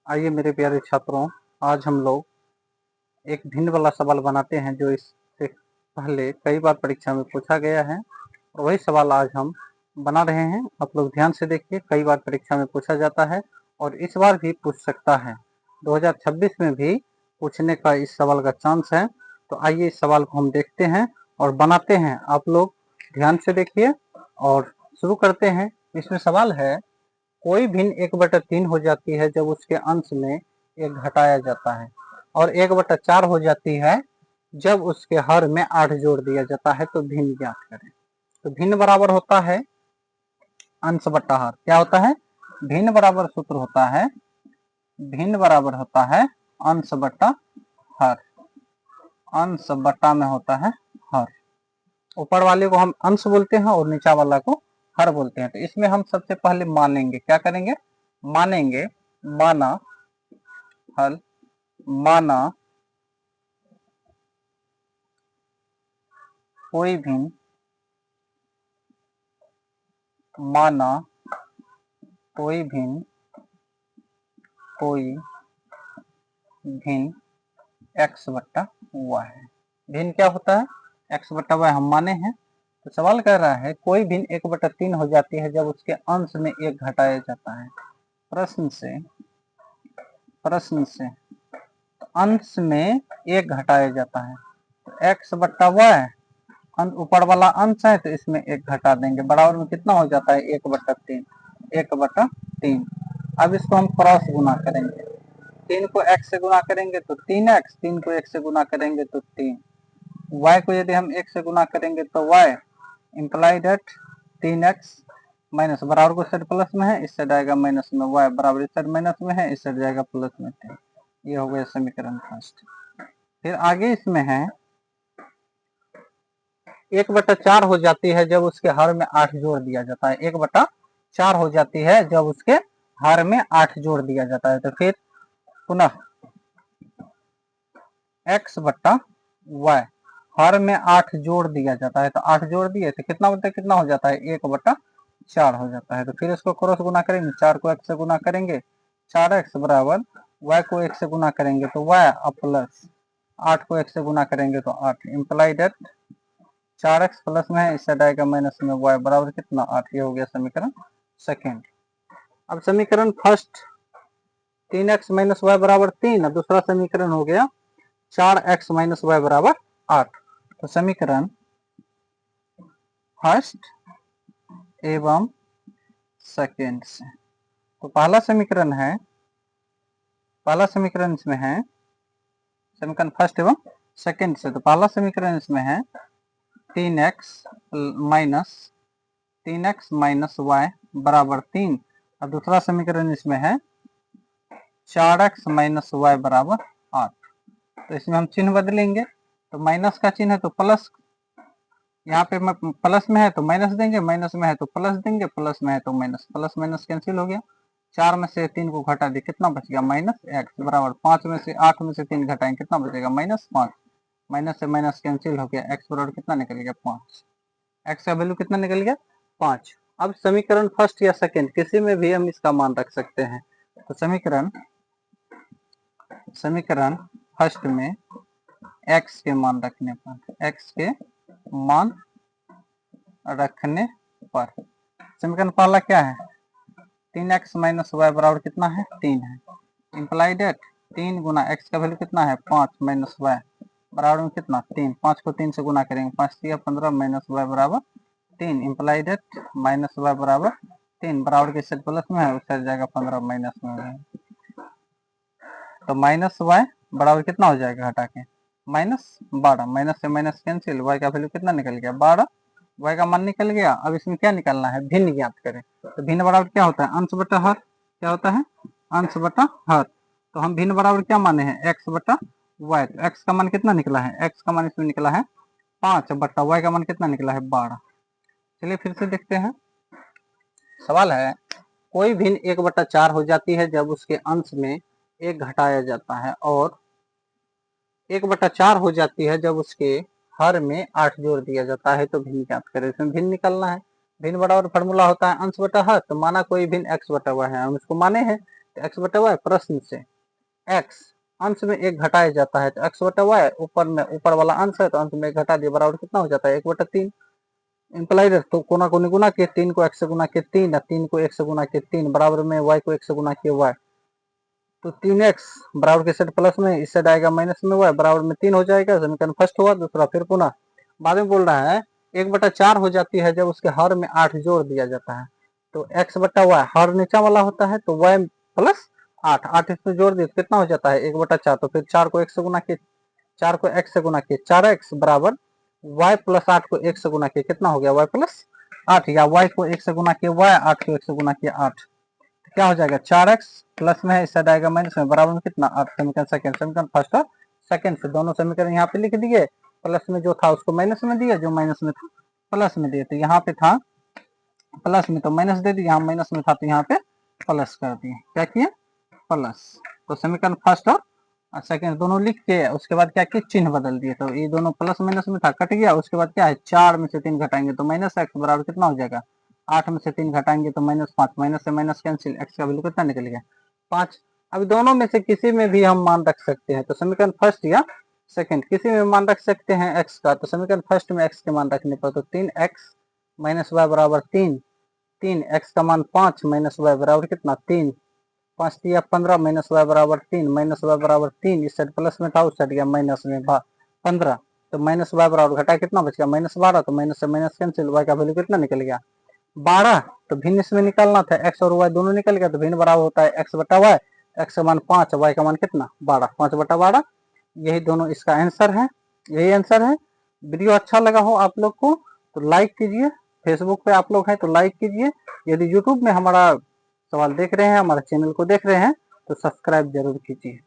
आइए मेरे प्यारे छात्रों, आज हम लोग एक भिन्न वाला सवाल बनाते हैं जो इससे पहले कई बार परीक्षा में पूछा गया है और वही सवाल आज हम बना रहे हैं। आप लोग ध्यान से देखिए, कई बार परीक्षा में पूछा जाता है और इस बार भी पूछ सकता है। 2026 में भी पूछने का इस सवाल का चांस है। तो आइए इस सवाल को हम देखते हैं और बनाते हैं। आप लोग ध्यान से देखिए और शुरू करते हैं। इसमें सवाल है, कोई भिन्न 1/3 हो जाती है जब उसके अंश में 1 घटाया जाता है और 1/4 हो जाती है जब उसके हर में 8 जोड़ दिया जाता है, तो भिन्न ज्ञात करें। तो भिन्न बराबर होता है अंश बट्टा हर। क्या होता है? भिन्न बराबर सूत्र होता है, भिन्न बराबर होता है अंश बट्टा हर। अंश बट्टा में होता है हर। ऊपर वाले को हम अंश बोलते हैं और नीचा वाला को हर बोलते हैं। तो इसमें हम सबसे पहले मानेंगे, क्या करेंगे? मानेंगे, माना हल, माना कोई भिन्न, माना कोई भिन्न, कोई भिन्न x बट्टा y है। भिन्न क्या होता है? x बट्टा y हम माने हैं। तो सवाल कह रहा है, कोई भिन्न 1/3 हो जाती है जब उसके अंश में 1 घटाया जाता है। प्रश्न से अंश में 1 घटाया जाता है। तो x बट्टा y ऊपर वाला अंश है तो इसमें 1 घटा देंगे, बराबर में कितना हो जाता है? 1/3। 1/3। अब इसको हम क्रॉस गुना करेंगे। 3 को x से गुना करेंगे तो 3x, 3 को 1 से गुना करेंगे तो 3, y को यदि हम 1 से गुना करेंगे तो y, imply that 3x minus बराबर को साइड प्लस में है, इस साइड आएगा माइनस में, y बराबर इस साइड माइनस में है, इस साइड जाएगा प्लस में 10। ये हो गया समीकरण फर्स्ट। फिर आगे इसमें है 1/4 हो जाती है जब उसके हर में 8 जोड़ दिया जाता है। 1/4 हो जाती है जब उसके हर में 8 जोड़ दिया जाता है। तो फिर पुनः x बट्टा y हर में 8 जोड़ दिया जाता है। तो 8 जोड़ दिए तो कितना बट्टा कितना हो जाता है? 1/4 हो जाता है। तो फिर इसको क्रॉस गुना करेंगे, 4 को x से गुना करेंगे 4x बराबर, y को 1 से गुना करेंगे तो y प्लस 8 को 1 से गुना करेंगे तो 8, इंप्लाई दैट 4x प्लस में है, इस साइड आएगा माइनस में, y बराबर कितना? 8। ये हो गया समीकरण सेकेंड। अब समीकरण फर्स्ट 3x माइनस y बराबर 3, दूसरा समीकरण हो गया 4x माइनस y बराबर 8। तो समीकरण फर्स्ट एवं सेकेंड से, तो पहला समीकरण इसमें है समीकरण फर्स्ट एवं सेकेंड से। तो पहला समीकरण इसमें है 3x माइनस y बराबर 3 और दूसरा समीकरण इसमें है 4x माइनस y बराबर 8। तो इसमें हम चिन्ह बदलेंगे, तो माइनस का चिन्ह है तो प्लस, यहाँ पे प्लस में है तो माइनस देंगे, माइनस में है तो प्लस देंगे, प्लस में है तो माइनस, प्लस माइनस कैंसिल हो गया। 4 में से 3 को घटा दिए, कितना बच गया? माइनस x बराबर 5 में से 8 में से 3 घटाएंगे, कितना बचेगा? -5। माइनस से माइनस कैंसिल हो गया, x बराबर कितना निकल गया? 5। x का वैल्यू कितना निकल गया? 5। अब समीकरण फर्स्ट या सेकेंड किसी में भी हम इसका मान रख सकते हैं। तो समीकरण फर्स्ट में x के मान रखने पर समीकरण पहला क्या है? 3x माइनस y बराबर कितना है? 3 है। इंप्लाई दैट 3 गुना x का वैल्यू कितना है? 5 माइनस y बराबर में कितना? 3। 5 को 3 से गुना करेंगे, 5 3 15 माइनस y बराबर 3, इंप्लाई दैट माइनस y बराबर 3 बराबर के साइड प्लस में है, उस साइड जाएगा 15 माइनस में है। तो माइनस y बराबर कितना हो जाएगा? हटा के -12, माइनस से माइनस कैंसिल, y का वैल्यू कितना निकल गया? 12, y का मान निकल गया। अब इसमें क्या निकालना है? भिन्न ज्ञात करें। तो भिन्न बराबर क्या होता है? अंश बटा हर। क्या होता है? अंश बटा हर। तो हम भिन्न बराबर क्या माने हैं? x बटा y। तो x का मान कितना निकला है? x का मान इसमें निकला है 5 बटा y का मान कितना निकला है? 12। चलिए फिर से देखते हैं। सवाल है, कोई भिन्न 1/4 हो जाती है जब उसके अंश में 1 घटाया जाता है और 1/4 हो जाती है जब उसके हर में 8 जोड़ दिया जाता है। तो भिन्न ज्ञात करें। इसमें भिन्न निकालना है। भिन्न बराबर फार्मूला होता है अंश बटा हर। तो माना कोई भिन्न x बटा y है, हम इसको माने हैं। एक्स बटा वाई प्रश्न से एक्स अंश में एक घटाया जाता है, तो एक्स बटा वाई ऊपर में ऊपर वाला अंश है तो अंश में एक घटा दिया, बराबर कितना हो जाता है 1/3 इंप्लाइड। तो कोना को गुना के 3 को x से गुना के 3 और 3 को 1 से गुना के 3 बराबर में y को 1 से गुना के y, तो 3x बराबर के सेट प्लस में इस साइड आएगा माइनस में y बराबर में 3 हो जाएगा। समीकरण फर्स्ट हुआ। दूसरा फिर पुनः बाद में बोल रहा है 1/4 हो जाती है जब उसके हर में 8 जोड़ दिया जाता है, तो x बटा वाई हर नीचा वाला होता है तो y प्लस 8 इसमें जोड़ दिए तो कितना हो जाता है 1/4। तो फिर 4 को 1 से गुना के 4 को x से गुना के 4x बराबर y प्लस 8 को 1 से गुना के कितना हो गया y प्लस 8, या y को 1 से गुना के y 8 को 1 से गुना के 8, तो क्या हो जाएगा 4x प्लस में है इस साइड आएगा माइनस में बराबर में कितना 8। समीकरण सेकंड, समीकरण फर्स्ट और सेकंड से दोनों समीकरण यहाँ पे लिख दिए, प्लस में जो था उसको माइनस में दिया, जो माइनस में था प्लस में दिए। तो यहाँ पे था प्लस में तो माइनस दे दिया, यहाँ माइनस में था तो यहाँ पे प्लस कर दिए। क्या किए प्लस। तो समीकरण फर्स्ट और सेकंड दोनों लिख के उसके बाद क्या किए चिन्ह बदल दिए, तो ये दोनों प्लस माइनस में था कट गया। उसके बाद क्या है 4 में से 3 घटाएंगे तो माइनस एक्स बराबर कितना हो जाएगा 8 में से 3 घटाएंगे तो -5, माइनस से माइनस कैंसिल, एक्स का वैल्यू कितना निकल गया 5। अब दोनों में से किसी में भी हम मान रख सकते हैं, तो समीकरण फर्स्ट या सेकंड किसी में मान रख सकते हैं एक्स का, तो समीकरण फर्स्ट में एक्स के मान रखने पर तो 3x माइनस वाई बराबर 3, 3x का मान 5 माइनस वाई बराबर कितना 3, 5 दिया 15 माइनस वाई बराबर 3, माइनस वाई बराबर 3, इस साइड प्लस में था उस साइड गया माइनस में 15, तो माइनस वाई बराबर घटा कितना बच गया -12, तो माइनस से माइनस कैंसिल, वाई का वैल्यू कितना निकल गया 12। तो भिन्न इसमें निकालना था, एक्स और वाई दोनों निकल गया, तो भिन्न बराबर होता है एक्स बटा वाई, एक्स का मान 5 वाई का मान कितना 12, 5/12। यही दोनों इसका आंसर है, यही आंसर है। वीडियो अच्छा लगा हो आप लोग को तो लाइक कीजिए, फेसबुक पे आप लोग हैं तो लाइक कीजिए, यदि यूट्यूब में हमारा सवाल देख रहे हैं, हमारे चैनल को देख रहे हैं तो सब्सक्राइब जरूर कीजिए।